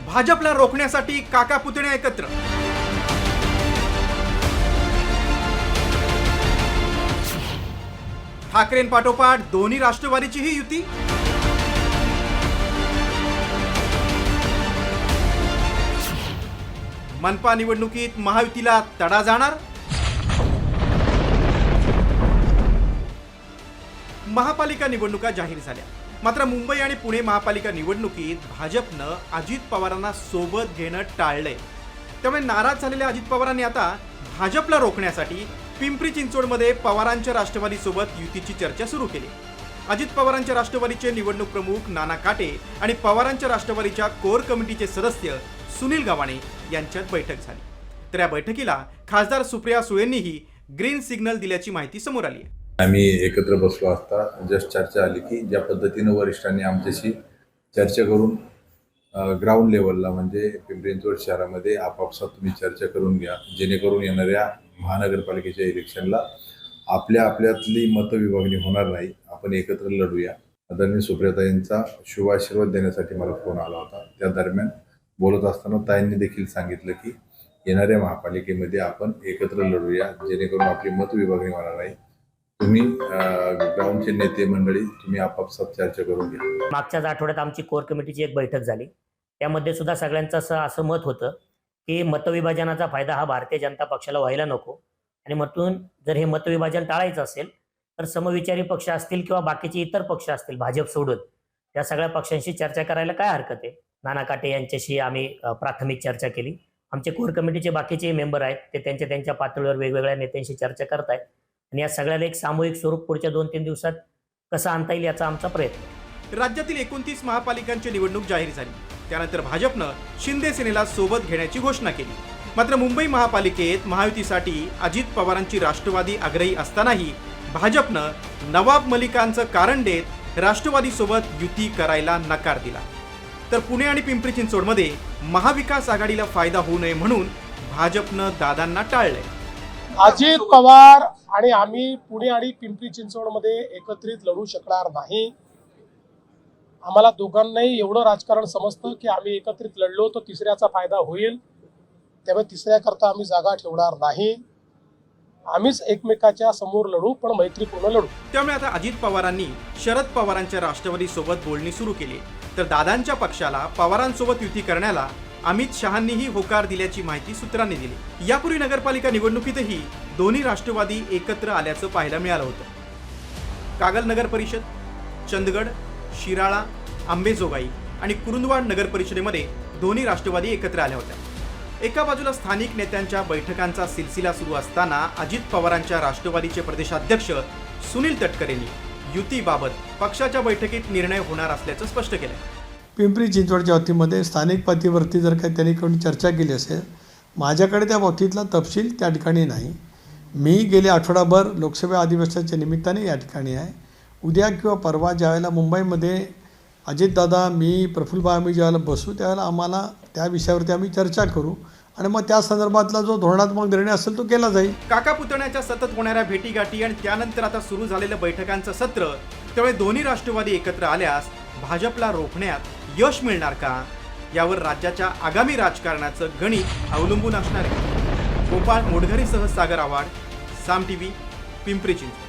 भाजपला रोखण्यासाठी काका पुतण्या एकत्र. ठाकरेंपाठोपाठ दोन्ही राष्ट्रवादीचीही युती. मनपा निवडणुकीत महायुतीला तडा जाणार. महापालिका निवडणुका जाहीर झाल्या, मात्र मुंबई आणि पुणे महापालिका निवडणुकीत भाजपनं अजित पवारांना सोबत घेणं टाळलंय. त्यामुळे नाराज झालेल्या अजित पवारांनी आता भाजपला रोखण्यासाठी पिंपरी चिंचवडमध्ये पवारांच्या राष्ट्रवादीसोबत युतीची चर्चा सुरू केली. अजित पवारांच्या राष्ट्रवादीचे निवडणूक प्रमुख नाना काटे आणि पवारांच्या राष्ट्रवादीच्या कोर कमिटीचे सदस्य सुनील गव्हाणे यांच्यात बैठक झाली. तर या बैठकीला खासदार सुप्रिया सुळेंनीही ग्रीन सिग्नल दिल्याची माहिती समोर आली आहे. आम्ही एकत्र बसलो असता जस्ट चर्चा आली की ज्या पद्धतीनं वरिष्ठांनी आमच्याशी चर्चा करून ग्राउंड लेवलला म्हणजे पिंपरी चिंचवड शहरामध्ये आपापसात तुम्ही चर्चा करून घ्या, जेणेकरून येणाऱ्या महानगरपालिकेच्या इलेक्शनला आपल्यातली मतविभागणी होणार नाही, आपण एकत्र लढूया. आदरणीय सुप्रियाताईंचा शुभ आशीर्वाद देण्यासाठी मला फोन आला होता. त्या दरम्यान बोलत असताना ताईंनी देखील सांगितलं की येणाऱ्या महापालिकेमध्ये आपण एकत्र लढूया, जेणेकरून आपली मतविभागणी होणार नाही. तुम्ही ग्राउंडचे नेते मंडळी तुम्ही आपापसात चर्चा करून घ्या. मागच्याच आठवड्यात आमची कोर कमिटीची एक बैठक झाली. त्यामध्ये सुद्धा सगळ्यांचं असं मत होतं की मतविभाजनाचा फायदा हा भारतीय जनता पक्षाला व्हायला नको, आणि म्हणून जर हे मतविभाजन टाळायचं असेल तर समविचारी पक्ष असतील किंवा बाकीचे इतर पक्ष असतील भाजप सोडून त्या सगळ्या पक्षांशी चर्चा करायला काय हरकत आहे. नाना काटे यांच्याशी आम्ही प्राथमिक चर्चा केली. आमचे कोर कमिटीचे बाकीचे मेंबर आहेत ते त्यांच्या पातळीवर वेगवेगळ्या नेत्यांशी चर्चा करत आहेत, आणि या सगळ्याला एक सामूहिक स्वरूप पुढच्या 2-3 दिवसात कसं आणता येईल याचा आमचा प्रयत्न. राज्यातील 29 महापालिकांची निवडणूक जाहीर झाली. त्यानंतर भाजपनं शिंदे सेनेला सोबत घेण्याची घोषणा केली. मात्र मुंबई महापालिकेत महायुतीसाठी अजित पवारांची राष्ट्रवादी आग्रही असतानाही भाजपनं नवाब मलिकांचं कारण देत राष्ट्रवादीसोबत युती करायला नकार दिला. तर पुणे आणि पिंपरी चिंचवडमध्ये महाविकास आघाडीला फायदा होऊ नये म्हणून भाजपनं दादांना टाळलंय. अजित पवार आणि आम्ही पुणे आणि पिंपरी चिंचवडमध्ये एकत्रित लढू शकणार नाही. आम्हाला दोघांनाही एवढं राजकारण समजतं की आम्ही एकत्रित लढलो तर तिसऱ्याचा फायदा होईल, त्यामुळे तिसऱ्याकरता आम्ही जागा ठेवणार नाही. आम्हीच एकमेकाच्या समोर लढू, पण मैत्रीपूर्ण लढू. त्यामुळे आता अजित पवारांनी शरद पवारांच्या राष्ट्रवादी सोबत बोलणी सुरू केली. तर दादांच्या पक्षाला पवारांसोबत युती करण्याला अमित शहांनीही होकार दिल्याची माहिती सूत्रांनी दिली. यापूर्वी नगरपालिका निवडणुकीतही दोन्ही राष्ट्रवादी एकत्र आल्याचं पाहायला मिळालं होतं. कागल नगर परिषद, चंदगड, शिराळा, आंबेजोगाई आणि कुरुंदवाड नगर परिषदेमध्ये दोन्ही राष्ट्रवादी एकत्र आल्या होत्या. एका बाजूला स्थानिक नेत्यांच्या बैठकांचा सिलसिला सुरू असताना अजित पवारांच्या राष्ट्रवादीचे प्रदेशाध्यक्ष सुनील तटकरेंनी युतीबाबत पक्षाच्या बैठकीत निर्णय होणार असल्याचं स्पष्ट केलं. पिंपरी चिंचवडच्या बाबतीमध्ये स्थानिक पातळीवरती जर काही त्यांनी कोणी चर्चा केली असेल, माझ्याकडे त्या बाबतीतला तपशील त्या ठिकाणी नाही. मी गेले आठवडाभर लोकसभा अधिवेशनाच्या निमित्ताने या ठिकाणी आहे. उद्या किंवा परवा ज्यावेळेला मुंबईमध्ये अजितदादा, मी, प्रफुल्लभाई आम्ही ज्यावेळेला बसू त्यावेळेला आम्हाला त्या विषयावरती आम्ही चर्चा करू, आणि मग त्या संदर्भातला जो धोरणात्मक निर्णय असेल तो केला जाईल. काका पुतण्याच्या सतत होणाऱ्या भेटीगाठी आणि त्यानंतर आता सुरू झालेलं बैठकांचं सत्र, त्यामुळे दोन्ही राष्ट्रवादी एकत्र आल्यास भाजपला रोखण्यात यश मिळणार का, यावर राज्याच्या आगामी राजकारणाचं गणित अवलंबून असणार आहे. गोपाळ मोडघरेसह सागर आव्हाड, साम टीव्ही, पिंपरी चिंचवड.